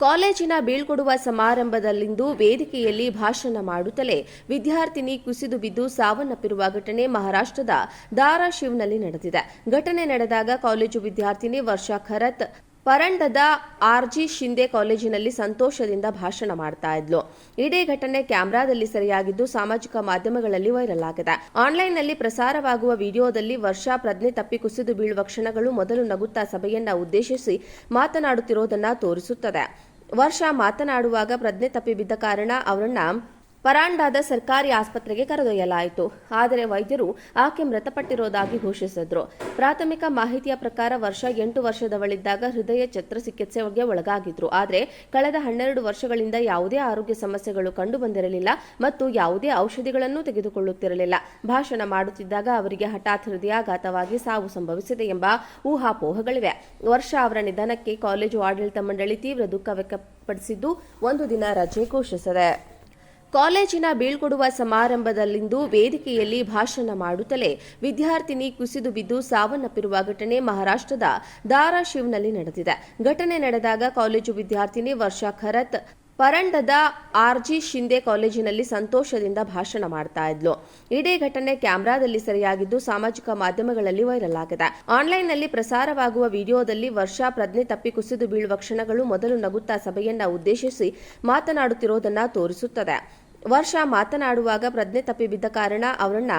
ಕಾಲೇಜಿನ ಬೀಳ್ಕೊಡುವ ಸಮಾರಂಭದಲ್ಲಿಂದು ವೇದಿಕೆಯಲ್ಲಿ ಭಾಷಣ ಮಾಡುತ್ತಲೇ ವಿದ್ಯಾರ್ಥಿನಿ ಕುಸಿದು ಬಿದ್ದು ಸಾವನ್ನಪ್ಪಿರುವ ಘಟನೆ ಮಹಾರಾಷ್ಟ್ರದ ಧಾರಾಶಿವ್ನಲ್ಲಿ ನಡೆದಿದೆ. ಘಟನೆ ನಡೆದಾಗ ಕಾಲೇಜು ವಿದ್ಯಾರ್ಥಿನಿ ವರ್ಷಾ ಖರತ್ ಪರಂಡದ ಆರ್ಜಿ ಶಿಂದೆ ಕಾಲೇಜಿನಲ್ಲಿ ಸಂತೋಷದಿಂದ ಭಾಷಣ ಮಾಡ್ತಾ ಇದ್ಲು. ಇಡೀ ಘಟನೆ ಕ್ಯಾಮೆರಾದಲ್ಲಿ ಸೆರೆಯಾಗಿದ್ದು ಸಾಮಾಜಿಕ ಮಾಧ್ಯಮಗಳಲ್ಲಿ ವೈರಲ್ ಆಗಿದೆ. ಆನ್ಲೈನ್ನಲ್ಲಿ ಪ್ರಸಾರವಾಗುವ ವಿಡಿಯೋದಲ್ಲಿ ವರ್ಷಾ ಪ್ರಜ್ಞೆ ತಪ್ಪಿ ಕುಸಿದು ಬೀಳುವ ಕ್ಷಣಗಳು ಮೊದಲು ನಗುತ್ತಾ ಸಭೆಯನ್ನ ಉದ್ದೇಶಿಸಿ ಮಾತನಾಡುತ್ತಿರುವುದನ್ನು ತೋರಿಸುತ್ತದೆ. ವರ್ಷಾ ಮಾತನಾಡುವಾಗ ಪ್ರಜ್ಞೆ ತಪ್ಪಿ ಬಿದ್ದ ಕಾರಣ ಅವರನ್ನ ಪರಾಂಡಾದ ಸರ್ಕಾರಿ ಆಸ್ಪತ್ರೆಗೆ ಕರೆದೊಯ್ಯಲಾಯಿತು. ಆದರೆ ವೈದ್ಯರು ಆಕೆ ಮೃತಪಟ್ಟಿರೋದಾಗಿ ಘೋಷಿಸಿದ್ರು. ಪ್ರಾಥಮಿಕ ಮಾಹಿತಿಯ ಪ್ರಕಾರ ವರ್ಷ 8 ವರ್ಷದವಳಿದ್ದಾಗ ಹೃದಯ ಶಸ್ತ್ರಚಿಕಿತ್ಸೆಗೆ ಒಳಗಾಗಿದ್ರು. ಆದರೆ ಕಳೆದ 12 ವರ್ಷಗಳಿಂದ ಯಾವುದೇ ಆರೋಗ್ಯ ಸಮಸ್ಯೆಗಳು ಕಂಡುಬಂದಿರಲಿಲ್ಲ ಮತ್ತು ಯಾವುದೇ ಔಷಧಿಗಳನ್ನು ತೆಗೆದುಕೊಳ್ಳುತ್ತಿರಲಿಲ್ಲ. ಭಾಷಣ ಮಾಡುತ್ತಿದ್ದಾಗ ಅವರಿಗೆ ಹಠಾತ್ ಹೃದಯಾಘಾತವಾಗಿ ಸಾವು ಸಂಭವಿಸಿದೆ ಎಂಬ ಊಹಾಪೋಹಗಳಿವೆ. ವರ್ಷ ಅವರ ನಿಧನಕ್ಕೆ ಕಾಲೇಜು ಆಡಳಿತ ಮಂಡಳಿ ತೀವ್ರ ದುಃಖ ವ್ಯಕ್ತಪಡಿಸಿದ್ದು ಒಂದು ದಿನ ರಜೆ ಘೋಷಿಸಿದೆ. ಕಾಲೇಜಿನ ಬೀಳ್ಕೊಡುವ ಸಮಾರಂಭದಲ್ಲಿಂದು ವೇದಿಕೆಯಲ್ಲಿ ಭಾಷಣ ಮಾಡುತ್ತಲೇ ವಿದ್ಯಾರ್ಥಿನಿ ಕುಸಿದು ಬಿದ್ದು ಸಾವನ್ನಪ್ಪಿರುವ ಘಟನೆ ಮಹಾರಾಷ್ಟ್ರದ ಧಾರಾಶಿವ್ನಲ್ಲಿ ನಡೆದಿದೆ. ಘಟನೆ ನಡೆದಾಗ ಕಾಲೇಜು ವಿದ್ಯಾರ್ಥಿನಿ ವರ್ಷಾ ಖರತ್ ಪರಂಡದ ಆರ್ಜಿ ಶಿಂದೆ ಕಾಲೇಜಿನಲ್ಲಿ ಸಂತೋಷದಿಂದ ಭಾಷಣ ಮಾಡ್ತಾ ಇದ್ಲು. ಇಡೀ ಘಟನೆ ಕ್ಯಾಮೆರಾದಲ್ಲಿ ಸೆರೆಯಾಗಿದ್ದು ಸಾಮಾಜಿಕ ಮಾಧ್ಯಮಗಳಲ್ಲಿ ವೈರಲ್ ಆಗಿದೆ. ಆನ್ಲೈನ್ನಲ್ಲಿ ಪ್ರಸಾರವಾಗುವ ವಿಡಿಯೋದಲ್ಲಿ ವರ್ಷಾ ಪ್ರಜ್ಞೆ ತಪ್ಪಿ ಕುಸಿದು ಬೀಳುವ ಕ್ಷಣಗಳು ಮೊದಲು ನಗುತ್ತಾ ಸಭೆಯನ್ನ ಉದ್ದೇಶಿಸಿ ಮಾತನಾಡುತ್ತಿರುವುದನ್ನು ತೋರಿಸುತ್ತದೆ. ವರ್ಷಾ ಮಾತನಾಡುವಾಗ ಪ್ರಜ್ಞೆ ತಪ್ಪಿ ಬಿದ್ದ ಕಾರಣ ಅವರನ್ನ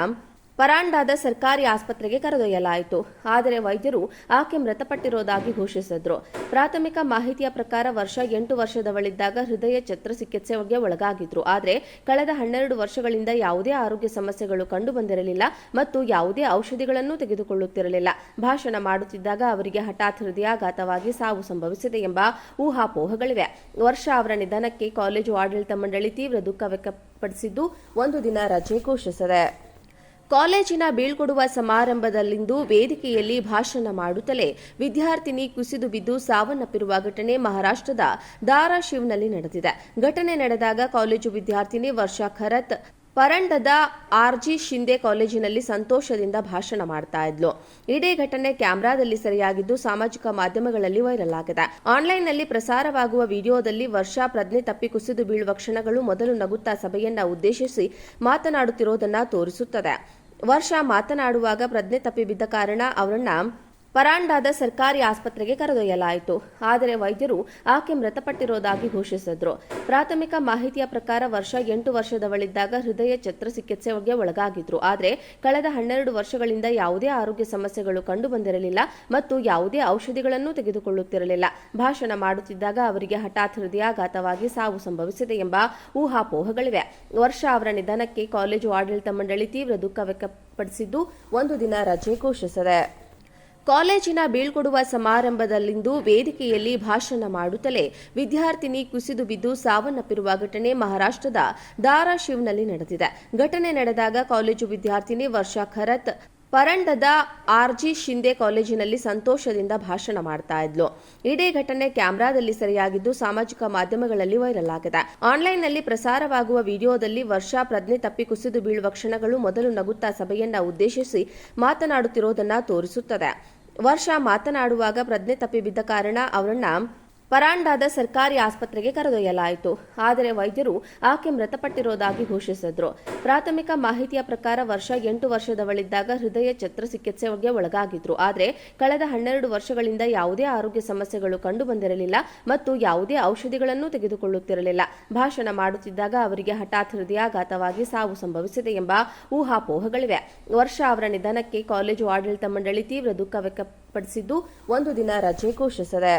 ಪರಾಂಡಾದ ಸರ್ಕಾರಿ ಆಸ್ಪತ್ರೆಗೆ ಕರೆದೊಯ್ಯಲಾಯಿತು. ಆದರೆ ವೈದ್ಯರು ಆಕೆ ಮೃತಪಟ್ಟಿರೋದಾಗಿ ಘೋಷಿಸಿದ್ರು. ಪ್ರಾಥಮಿಕ ಮಾಹಿತಿಯ ಪ್ರಕಾರ ವರ್ಷ 8 ವರ್ಷದವಳಿದ್ದಾಗ ಹೃದಯ ಶಸ್ತ್ರಚಿಕಿತ್ಸೆಗೆ ಒಳಗಾಗಿದ್ರು. ಆದರೆ ಕಳೆದ 12 ವರ್ಷಗಳಿಂದ ಯಾವುದೇ ಆರೋಗ್ಯ ಸಮಸ್ಯೆಗಳು ಕಂಡುಬಂದಿರಲಿಲ್ಲ ಮತ್ತು ಯಾವುದೇ ಔಷಧಿಗಳನ್ನು ತೆಗೆದುಕೊಳ್ಳುತ್ತಿರಲಿಲ್ಲ. ಭಾಷಣ ಮಾಡುತ್ತಿದ್ದಾಗ ಅವರಿಗೆ ಹಠಾತ್ ಹೃದಯಾಘಾತವಾಗಿ ಸಾವು ಸಂಭವಿಸಿದೆ ಎಂಬ ಊಹಾಪೋಹಗಳಿವೆ. ವರ್ಷ ಅವರ ನಿಧನಕ್ಕೆ ಕಾಲೇಜು ಆಡಳಿತ ಮಂಡಳಿ ತೀವ್ರ ದುಃಖ ವ್ಯಕ್ತಪಡಿಸಿದ್ದು ಒಂದು ದಿನ ರಜೆ ಘೋಷಿಸಿದೆ. ಕಾಲೇಜಿನ ಬೀಳ್ಕೊಡುವ ಸಮಾರಂಭದಲ್ಲಿಂದು ವೇದಿಕೆಯಲ್ಲಿ ಭಾಷಣ ಮಾಡುತ್ತಲೇ ವಿದ್ಯಾರ್ಥಿನಿ ಕುಸಿದು ಬಿದ್ದು ಸಾವನ್ನಪ್ಪಿರುವ ಘಟನೆ ಮಹಾರಾಷ್ಟ್ರದ ಧಾರಾಶಿವ್ನಲ್ಲಿ ನಡೆದಿದೆ. ಘಟನೆ ನಡೆದಾಗ ಕಾಲೇಜು ವಿದ್ಯಾರ್ಥಿನಿ ವರ್ಷಾ ಖರತ್ ಪರಂಡದ ಆರ್ಜಿ ಶಿಂದೆ ಕಾಲೇಜಿನಲ್ಲಿ ಸಂತೋಷದಿಂದ ಭಾಷಣ ಮಾಡ್ತಾ ಇದ್ಲು. ಇಡೀ ಘಟನೆ ಕ್ಯಾಮೆರಾದಲ್ಲಿ ಸೆರೆಯಾಗಿದ್ದು ಸಾಮಾಜಿಕ ಮಾಧ್ಯಮಗಳಲ್ಲಿ ವೈರಲ್ ಆಗಿದೆ. ಆನ್ಲೈನ್ನಲ್ಲಿ ಪ್ರಸಾರವಾಗುವ ವಿಡಿಯೋದಲ್ಲಿ ವರ್ಷಾ ಪ್ರಜ್ಞೆ ತಪ್ಪಿ ಕುಸಿದು ಬೀಳುವ ಕ್ಷಣಗಳು ಮೊದಲು ನಗುತ್ತಾ ಸಭೆಯನ್ನ ಉದ್ದೇಶಿಸಿ ಮಾತನಾಡುತ್ತಿರುವುದನ್ನು ತೋರಿಸುತ್ತದೆ. ವರ್ಷಾ ಮಾತನಾಡುವಾಗ ಪ್ರಜ್ಞೆ ತಪ್ಪಿ ಬಿದ್ದ ಕಾರಣ ಅವರನ್ನ ಪರಾಂಡಾದ ಸರ್ಕಾರಿ ಆಸ್ಪತ್ರೆಗೆ ಕರೆದೊಯ್ಯಲಾಯಿತು. ಆದರೆ ವೈದ್ಯರು ಆಕೆ ಮೃತಪಟ್ಟಿರೋದಾಗಿ ಘೋಷಿಸಿದ್ರು. ಪ್ರಾಥಮಿಕ ಮಾಹಿತಿಯ ಪ್ರಕಾರ ವರ್ಷ 8 ವರ್ಷದವಳಿದ್ದಾಗ ಹೃದಯ ಶಸ್ತ್ರಚಿಕಿತ್ಸೆಗೆ ಒಳಗಾಗಿದ್ರು. ಆದರೆ ಕಳೆದ 12 ವರ್ಷಗಳಿಂದ ಯಾವುದೇ ಆರೋಗ್ಯ ಸಮಸ್ಯೆಗಳು ಕಂಡುಬಂದಿರಲಿಲ್ಲ ಮತ್ತು ಯಾವುದೇ ಔಷಧಿಗಳನ್ನು ತೆಗೆದುಕೊಳ್ಳುತ್ತಿರಲಿಲ್ಲ. ಭಾಷಣ ಮಾಡುತ್ತಿದ್ದಾಗ ಅವರಿಗೆ ಹಠಾತ್ ಹೃದಯಾಘಾತವಾಗಿ ಸಾವು ಸಂಭವಿಸಿದೆ ಎಂಬ ಊಹಾಪೋಹಗಳಿವೆ. ವರ್ಷ ಅವರ ನಿಧನಕ್ಕೆ ಕಾಲೇಜು ಆಡಳಿತ ಮಂಡಳಿ ತೀವ್ರ ದುಃಖ ವ್ಯಕ್ತಪಡಿಸಿದ್ದು ಒಂದು ದಿನ ರಜೆ ಘೋಷಿಸಿದೆ. ಕಾಲೇಜಿನ ಬೀಳ್ಕೊಡುವ ಸಮಾರಂಭದಲ್ಲಿಂದು ವೇದಿಕೆಯಲ್ಲಿ ಭಾಷಣ ಮಾಡುತ್ತಲೇ ವಿದ್ಯಾರ್ಥಿನಿ ಕುಸಿದು ಬಿದ್ದು ಸಾವನ್ನಪ್ಪಿರುವ ಘಟನೆ ಮಹಾರಾಷ್ಟ್ರದ ಧಾರಾಶಿವ್ನಲ್ಲಿ ನಡೆದಿದೆ. ಘಟನೆ ನಡೆದಾಗ ಕಾಲೇಜು ವಿದ್ಯಾರ್ಥಿನಿ ವರ್ಷಾ ಖರತ್ ಪರಂಡದ ಆರ್ಜಿ ಶಿಂದೆ ಕಾಲೇಜಿನಲ್ಲಿ ಸಂತೋಷದಿಂದ ಭಾಷಣ ಮಾಡ್ತಾ ಇದ್ಲು. ಇಡೀ ಘಟನೆ ಕ್ಯಾಮೆರಾದಲ್ಲಿ ಸೆರೆಯಾಗಿದ್ದು ಸಾಮಾಜಿಕ ಮಾಧ್ಯಮಗಳಲ್ಲಿ ವೈರಲ್ ಆಗಿದೆ. ಆನ್ಲೈನ್ನಲ್ಲಿ ಪ್ರಸಾರವಾಗುವ ವಿಡಿಯೋದಲ್ಲಿ ವರ್ಷಾ ಪ್ರಜ್ಞೆ ತಪ್ಪಿ ಕುಸಿದು ಬೀಳುವ ಕ್ಷಣಗಳು ಮೊದಲು ನಗುತ್ತಾ ಸಭೆಯನ್ನ ಉದ್ದೇಶಿಸಿ ಮಾತನಾಡುತ್ತಿರುವುದನ್ನು ತೋರಿಸುತ್ತದೆ. ವರ್ಷಾ ಮಾತನಾಡುವಾಗ ಪ್ರಜ್ಞೆ ತಪ್ಪಿ ಬಿದ್ದ ಕಾರಣ ಅವರನ್ನ ಪರಾಂಡಾದ ಸರ್ಕಾರಿ ಆಸ್ಪತ್ರೆಗೆ ಕರೆದೊಯ್ಯಲಾಯಿತು. ಆದರೆ ವೈದ್ಯರು ಆಕೆ ಮೃತಪಟ್ಟಿರೋದಾಗಿ ಘೋಷಿಸಿದ್ರು. ಪ್ರಾಥಮಿಕ ಮಾಹಿತಿಯ ಪ್ರಕಾರ ವರ್ಷ 8 ವರ್ಷದವಳಿದ್ದಾಗ ಹೃದಯ ಶಸ್ತ್ರಚಿಕಿತ್ಸೆಗೆ ಒಳಗಾಗಿದ್ರು. ಆದರೆ ಕಳೆದ 12 ವರ್ಷಗಳಿಂದ ಯಾವುದೇ ಆರೋಗ್ಯ ಸಮಸ್ಯೆಗಳು ಕಂಡುಬಂದಿರಲಿಲ್ಲ ಮತ್ತು ಯಾವುದೇ ಔಷಧಿಗಳನ್ನು ತೆಗೆದುಕೊಳ್ಳುತ್ತಿರಲಿಲ್ಲ. ಭಾಷಣ ಮಾಡುತ್ತಿದ್ದಾಗ ಅವರಿಗೆ ಹಠಾತ್ ಹೃದಯಾಘಾತವಾಗಿ ಸಾವು ಸಂಭವಿಸಿದೆ ಎಂಬ ಊಹಾಪೋಹಗಳಿವೆ. ವರ್ಷ ಅವರ ನಿಧನಕ್ಕೆ ಕಾಲೇಜು ಆಡಳಿತ ಮಂಡಳಿ ತೀವ್ರ ದುಃಖ ವ್ಯಕ್ತಪಡಿಸಿದ್ದು ಒಂದು ದಿನ ರಜೆ ಘೋಷಿಸಿದೆ.